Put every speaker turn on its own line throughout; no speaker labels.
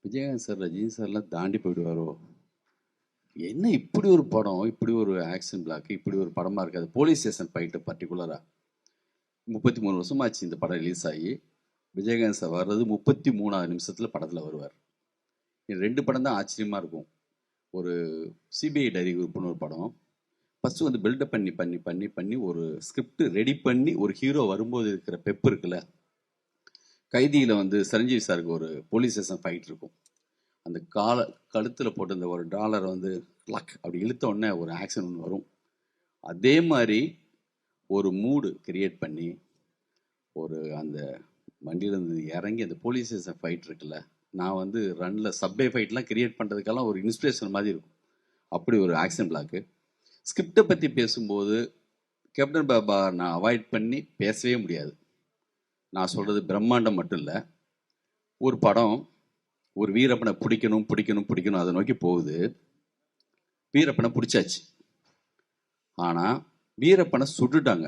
Vijayakanth sir, Rajini சார்லாம் தாண்டி போயிடுவாரோ? என்ன இப்படி ஒரு படம், இப்படி ஒரு ஆக்ஷன் பிளாக், இப்படி ஒரு படமா இருக்காது. போலீஸ் ஸ்டேஷன் ஃபைட்டு பர்டிகுலரா 33 வருஷமாச்சு இந்த படம் ரிலீஸ் ஆகி. விஜயகாந்த் சார் வர்றது 33வது நிமிஷத்துல படத்துல வருவார். இது 2 படம் தான் ஆச்சரியமா இருக்கும். ஒரு சிபிஐ டைரி குரூப்னு ஒரு படம். ஃபர்ஸ்ட் வந்து பில்டப் பண்ணி பண்ணி பண்ணி பண்ணி ஒரு ஸ்கிரிப்ட் ரெடி பண்ணி ஒரு ஹீரோ வரும்போது இருக்கிற பெப் இருக்குல்ல. கைதியில வந்து சரஞ்சீவி சாருக்கு ஒரு போலீஸ் ஸ்டேஷன் ஃபைட் இருக்கும். அந்த கழுத்தில் போட்டு இந்த ஒரு டாலரை வந்து லக் அப்படி இழுத்த உடனே ஒரு ஆக்ஷன் ஒன்று வரும். அதே மாதிரி ஒரு மூடு கிரியேட் பண்ணி ஒரு அந்த வண்டியிலேருந்து இறங்கி அந்த போலீஸ் ஸ்டேஷன் ஃபைட் இருக்குல்ல, நான் வந்து ரன்னில் சப்வே ஃபைட்லாம் கிரியேட் பண்ணுறதுக்கெல்லாம் ஒரு இன்ஸ்பிரேஷன் மாதிரி இருக்கும். அப்படி ஒரு ஆக்ஷன் பிளாக்கு. ஸ்கிரிப்டை பற்றி பேசும்போது கேப்டன் பாபா நான் அவாய்ட் பண்ணி பேசவே முடியாது. நான் சொல்கிறது பிரம்மாண்டம் மட்டும் இல்லை. ஒரு படம் ஒரு வீரப்பனை பிடிக்கணும் பிடிக்கணும் பிடிக்கணும் அதை நோக்கி போகுது. வீரப்பனை பிடிச்சாச்சு. ஆனால் வீரப்பனை சுட்டுட்டாங்க.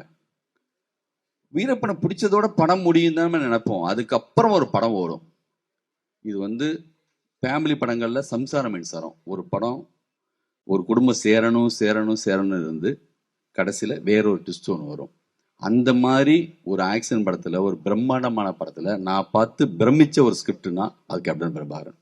வீரப்பனை பிடிச்சதோட படம் முடியும் தான் நினைப்போம். அதுக்கப்புறம் ஒரு படம் ஓடும். இது வந்து ஃபேமிலி படங்களில் சம்சார மின்சாரம் ஒரு படம். ஒரு குடும்பம் சேரணும் சேரணும் சேரணும் இருந்து கடைசியில் வேறொரு ட்விஸ்ட் ஒன்று வரும். அந்த மாதிரி ஒரு ஆக்ஷன் படத்தில், ஒரு பிரம்மாண்டமான படத்தில் நான் பார்த்து பிரமிச்ச ஒரு ஸ்கிரிப்ட்னா அது கேப்டன் பிரபாகரன்.